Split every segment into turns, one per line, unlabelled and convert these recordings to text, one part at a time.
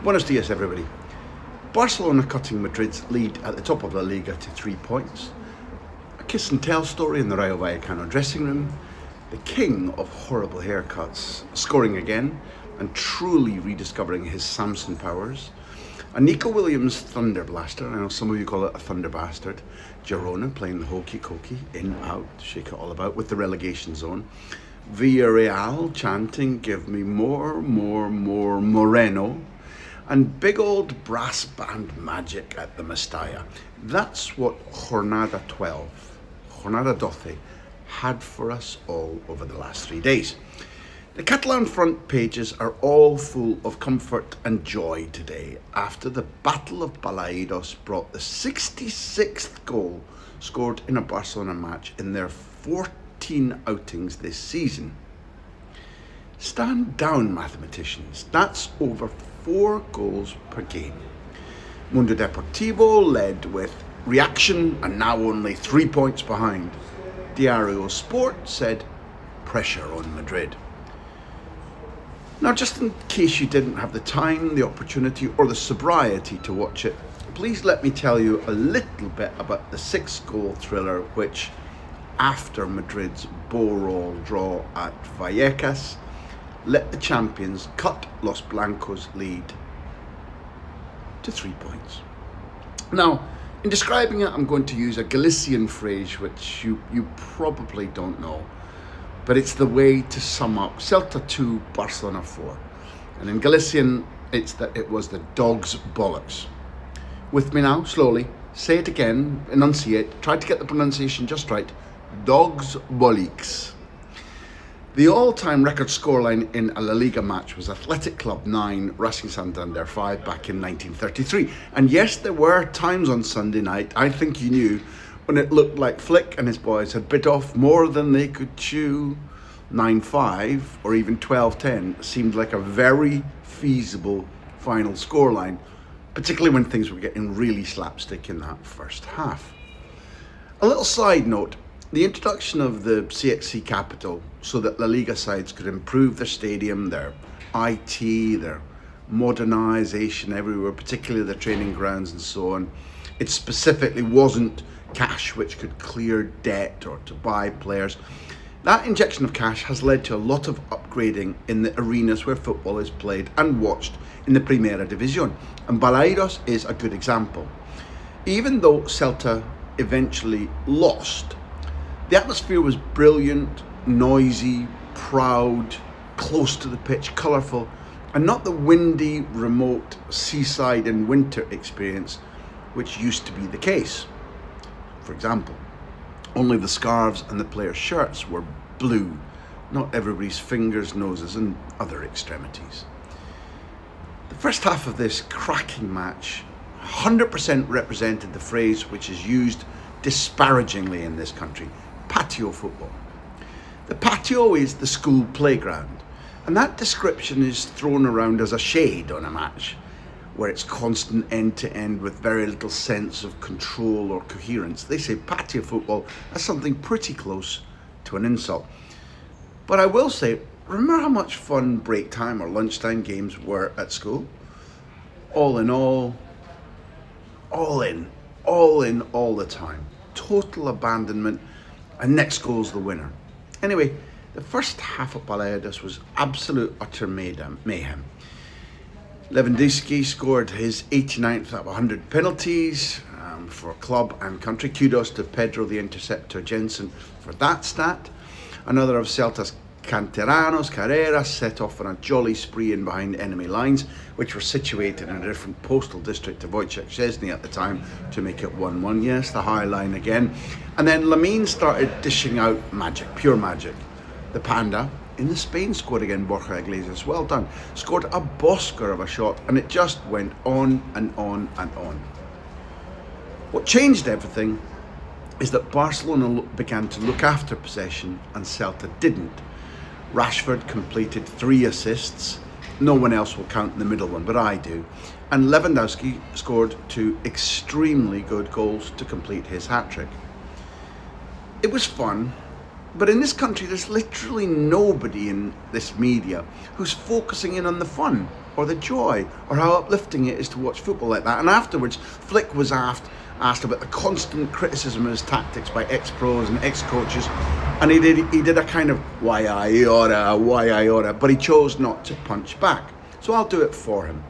Buenos dias, everybody. Barcelona cutting Madrid's lead at the top of LaLiga to 3 points. A kiss and tell story in the Rayo Vallecano dressing room. The king of horrible haircuts scoring again and truly rediscovering his Samson powers. A Nico Williams thunder blaster, I know some of you call it a thunder bastard. Girona playing the hokey cokey, in, out, shake it all about with the relegation zone. Villarreal chanting, give me more Moreno. And big old brass band magic at the Mestalla. That's what Jornada 12 had for us all over the last 3 days. The Catalan front pages are all full of comfort and joy today after the Battle of Balaídos brought the 66th goal scored in a Barcelona match in their 14 outings this season. Stand down, mathematicians. That's over 4 goals per game. Mundo Deportivo led with reaction and now only 3 points behind. Diario Sport said pressure on Madrid. Now, just in case you didn't have the time, the opportunity or the sobriety to watch it, please let me tell you a little bit about the 6-goal thriller which, after Madrid's Bow-roll draw at Vallecas, let the champions cut Los Blancos' lead to 3 points. Now, in describing it, I'm going to use a Galician phrase which you probably don't know, but it's the way to sum up Celta 2, Barcelona 4. And in Galician, it's that it was the dog's bollocks. With me now, slowly, say it again, enunciate, try to get the pronunciation just right. Dog's bollocks. The all-time record scoreline in a LaLiga match was Athletic Club 9, Racing Santander 5 back in 1933. And yes, there were times on Sunday night, I think you knew, when it looked like Flick and his boys had bit off more than they could chew. 9-5 or even 12-10 seemed like a very feasible final scoreline, particularly when things were getting really slapstick in that first half. A little side note, the introduction of the CXC capital so that La Liga sides could improve their stadium, their IT, their modernisation everywhere, particularly the training grounds and so on. It specifically wasn't cash which could clear debt or to buy players. That injection of cash has led to a lot of upgrading in the arenas where football is played and watched in the Primera División, and Balaídos is a good example. Even though Celta eventually lost, the atmosphere was brilliant, noisy, proud, close to the pitch, colourful, and not the windy, remote, seaside and winter experience which used to be the case. For example, only the scarves and the players' shirts were blue, not everybody's fingers, noses and other extremities. The first half of this cracking match 100% represented the phrase which is used disparagingly in this country: patio football. The patio is the school playground, and that description is thrown around as a shade on a match where it's constant end-to-end with very little sense of control or coherence. They say patio football as something pretty close to an insult. But I will say, remember how much fun break time or lunchtime games were at school? All in all in all the time. Total abandonment, and next goal's the winner. Anyway, the first half of Balaídos was absolute utter mayhem. Lewandowski scored his 89th out of 100 penalties for club and country. Kudos to Pedro the Interceptor Jensen for that stat. Another of Celta's canteranos, Carreras, set off on a jolly spree in behind enemy lines, which were situated in a different postal district to Wojciech Szczesny at the time to make it 1-1. Yes, the high line again. And then Lamine started dishing out magic, pure magic. The Panda in the Spain squad again, Borja Iglesias, well done, scored a bosker of a shot, and it just went on and on and on. What changed everything is that Barcelona began to look after possession and Celta didn't. Rashford completed 3 assists, no one else will count the middle one, but I do, and Lewandowski scored 2 extremely good goals to complete his hat-trick. It was fun, but in this country there's literally nobody in this media who's focusing in on the fun. or the joy or how uplifting it is to watch football like that. And afterwards, Flick was asked about the constant criticism of his tactics by ex-pros and ex-coaches, and he did a kind of why I oughta, but he chose not to punch back. So I'll do it for him.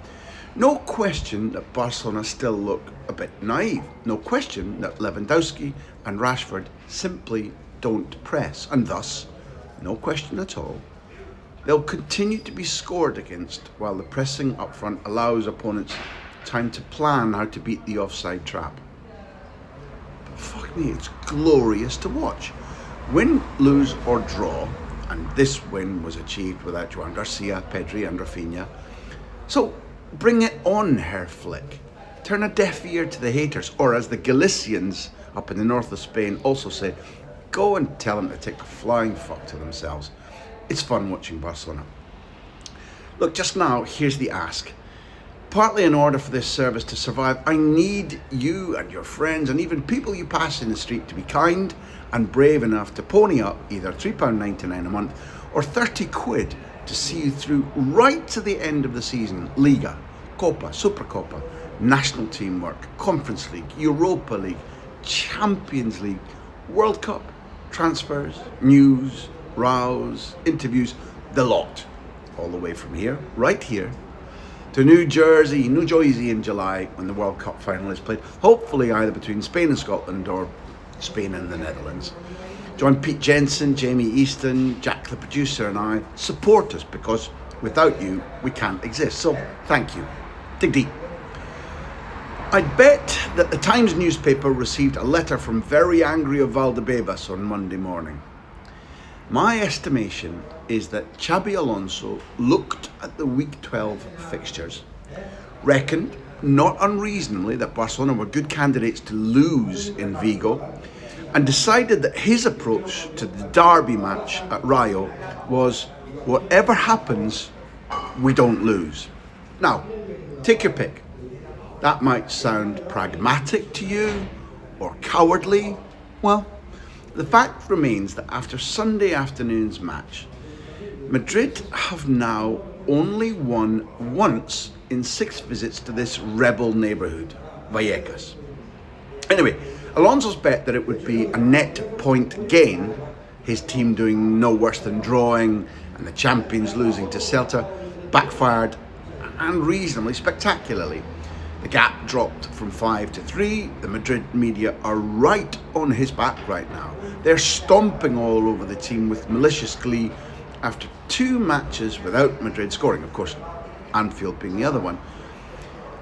No question that Barcelona still look a bit naive. No question that Lewandowski and Rashford simply don't press, and thus, no question at all, they'll continue to be scored against while the pressing up front allows opponents time to plan how to beat the offside trap. But fuck me, it's glorious to watch. Win, lose or draw, and this win was achieved without Joan Garcia, Pedri and Rafinha. So bring it on, Herr Flick. Turn a deaf ear to the haters, or as the Galicians up in the north of Spain also say, go and tell them to take a flying fuck to themselves. It's fun watching Barcelona. Look, just now, here's the ask. Partly in order for this service to survive, I need you and your friends and even people you pass in the street to be kind and brave enough to pony up either £3.99 a month or 30 quid to see you through right to the end of the season. Liga, Copa, Supercopa, National Teamwork, Conference League, Europa League, Champions League, World Cup, transfers, news, rows, interviews, the lot. All the way from here, right here, to New Jersey in July when the World Cup final is played, hopefully either between Spain and Scotland or Spain and the Netherlands. Join Pete Jensen, Jamie Easton, Jack the producer and I. Support us, because without you, we can't exist. So thank you. Dig deep. I'd bet that the Times newspaper received a letter from very angry Valdebebas on Monday morning. My estimation is that Xabi Alonso looked at the Week 12 fixtures, reckoned, not unreasonably, that Barcelona were good candidates to lose in Vigo, and decided that his approach to the derby match at Rayo was, whatever happens, we don't lose. Now, take your pick. That might sound pragmatic to you, or cowardly. Well, the fact remains that after Sunday afternoon's match, Madrid have now only won once in 6 visits to this rebel neighbourhood, Vallecas. Anyway, Alonso's bet that it would be a net point gain, his team doing no worse than drawing and the champions losing to Celta, backfired, and reasonably spectacularly. The gap dropped from 5 to 3. The Madrid media are right on his back right now. They're stomping all over the team with malicious glee after 2 matches without Madrid scoring, of course, Anfield being the other one.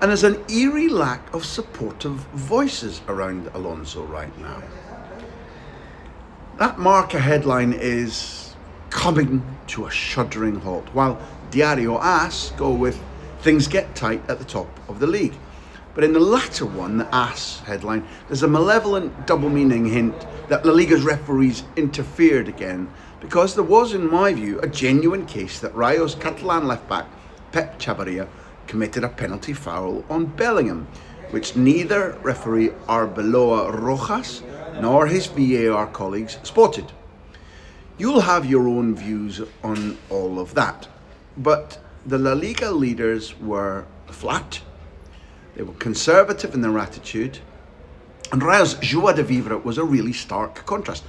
And there's an eerie lack of supportive voices around Alonso right now. That Marca headline is coming to a shuddering halt, while Diario AS go with things get tight at the top of the league. But in the latter one, the AS headline, there's a malevolent double meaning hint that LaLiga's referees interfered again, because there was, in my view, a genuine case that Rayo's Catalan left-back, Pep Chavarria, committed a penalty foul on Bellingham, which neither referee Arbeloa Rojas nor his VAR colleagues spotted. You'll have your own views on all of that, but the La Liga leaders were flat, they were conservative in their attitude, and Rayo's joie de vivre was a really stark contrast.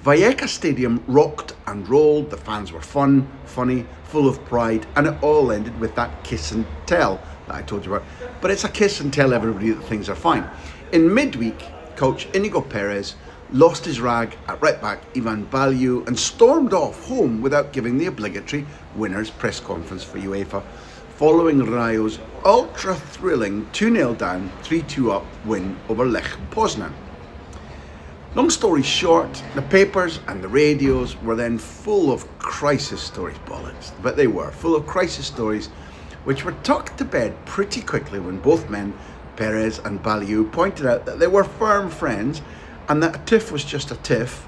Vallecas Stadium rocked and rolled, the fans were fun, funny, full of pride, and it all ended with that kiss and tell that I told you about. But it's a kiss and tell everybody that things are fine. In midweek, coach Inigo Perez lost his rag at right back Ivan Baliu and stormed off home without giving the obligatory winners press conference for UEFA, following Rayo's ultra-thrilling 2-0 down, 3-2 up win over Lech Poznan. Long story short, the papers and the radios were then full of crisis stories, bollocks, but they were full of crisis stories which were tucked to bed pretty quickly when both men, Perez and Baliu, pointed out that they were firm friends and that a tiff was just a tiff,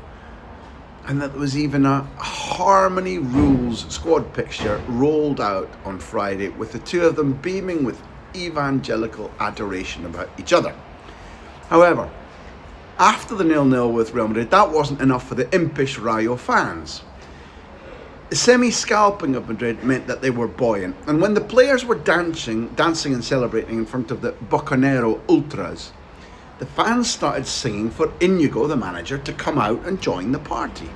and that there was even a Harmony Rules squad picture rolled out on Friday with the two of them beaming with evangelical adoration about each other. However, after the 0-0 with Real Madrid, that wasn't enough for the impish Rayo fans. The semi-scalping of Madrid meant that they were buoyant, and when the players were dancing and celebrating in front of the Bucanero Ultras, the fans started singing for Inigo, the manager, to come out and join the party.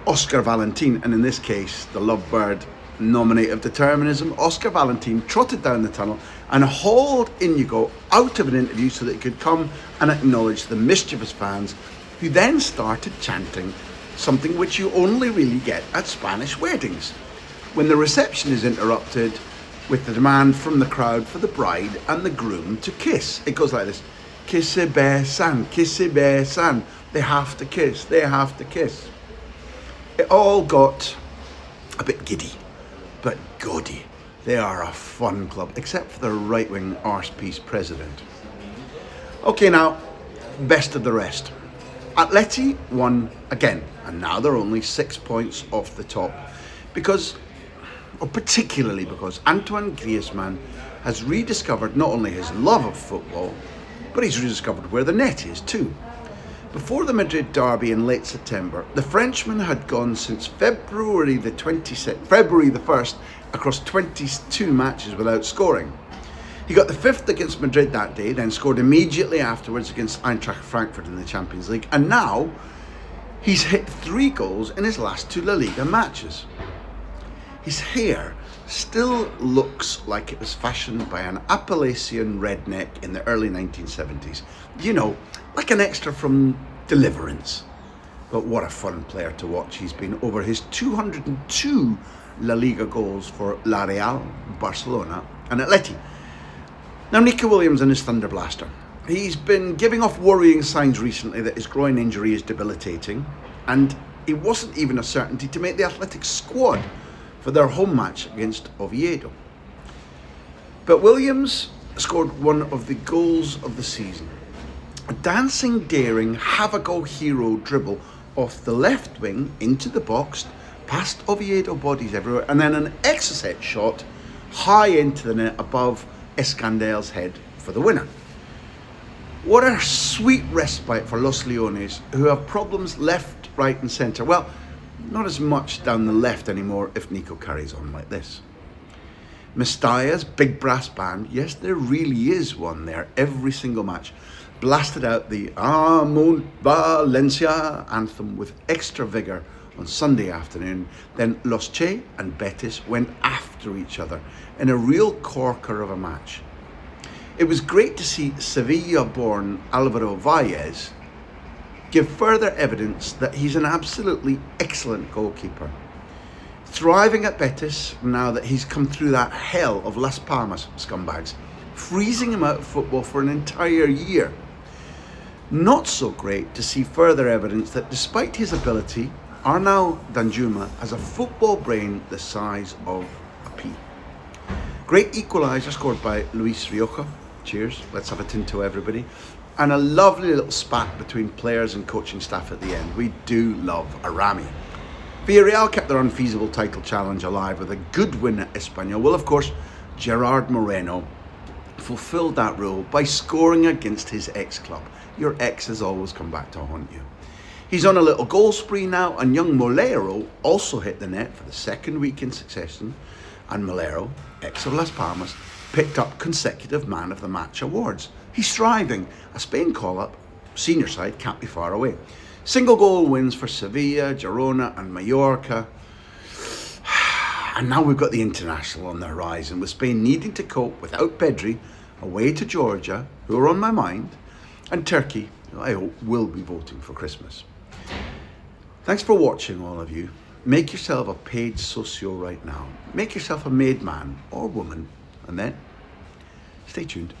Oscar Valentin, and in this case the lovebird nominate of determinism, Oscar Valentin trotted down the tunnel and hauled Inigo out of an interview so that he could come and acknowledge the mischievous fans, who then started chanting something which you only really get at Spanish weddings, when the reception is interrupted with the demand from the crowd for the bride and the groom to kiss. It goes like this: que se besan, que se besan. They have to kiss, they have to kiss. It all got a bit giddy, but gaudy. They are a fun club, except for the right-wing arsepiece president. Okay, now, best of the rest. Atleti won again, and now they're only 6 points off the top, particularly because Antoine Griezmann has rediscovered not only his love of football, but he's rediscovered where the net is too. Before the Madrid derby in late September, the Frenchman had gone since February the 1st across 22 matches without scoring. He got the 5th against Madrid that day, then scored immediately afterwards against Eintracht Frankfurt in the Champions League, and now he's hit 3 goals in his last 2 LaLiga matches. His hair still looks like it was fashioned by an Appalachian redneck in the early 1970s. You know, like an extra from Deliverance. But what a fun player to watch he's been over his 202 La Liga goals for La Real, Barcelona and Atleti. Now, Nico Williams and his Thunder Blaster. He's been giving off worrying signs recently that his groin injury is debilitating, and it wasn't even a certainty to make the Athletic squad for their home match against Oviedo. But Williams scored one of the goals of the season. A dancing, daring, have-a-go hero dribble off the left wing into the box, past Oviedo bodies everywhere, and then an exocet shot high into the net above Escandel's head for the winner. What a sweet respite for Los Leones, who have problems left, right and centre. Well, not as much down the left anymore if Nico carries on like this. Mestalla's big brass band, yes, there really is one there every single match, blasted out the Valencia anthem with extra vigour on Sunday afternoon. Then Los Che and Betis went after each other in a real corker of a match. It was great to see Sevilla-born Alvaro Valles give further evidence that he's an absolutely excellent goalkeeper. Thriving at Betis now that he's come through that hell of Las Palmas scumbags, freezing him out of football for an entire year. Not so great to see further evidence that despite his ability, Arnau Danjuma has a football brain the size of a pea. Great equaliser scored by Luis Rioja. Cheers, let's have a tinto everybody. And a lovely little spat between players and coaching staff at the end. We do love a Rami. Villarreal kept their unfeasible title challenge alive with a good win at Espanyol. Well, of course, Gerard Moreno fulfilled that role by scoring against his ex-club. Your ex has always come back to haunt you. He's on a little goal spree now, and young Molero also hit the net for the 2nd week in succession, and Molero, ex of Las Palmas, picked up consecutive Man of the Match awards. He's thriving. A Spain call-up, senior side, can't be far away. Single goal wins for Sevilla, Girona and Mallorca. And now we've got the international on the horizon, with Spain needing to cope without Pedri, away to Georgia, who are on my mind, and Turkey, who I hope will be voting for Christmas. Thanks for watching, all of you. Make yourself a paid socio right now. Make yourself a made man or woman, and then stay tuned.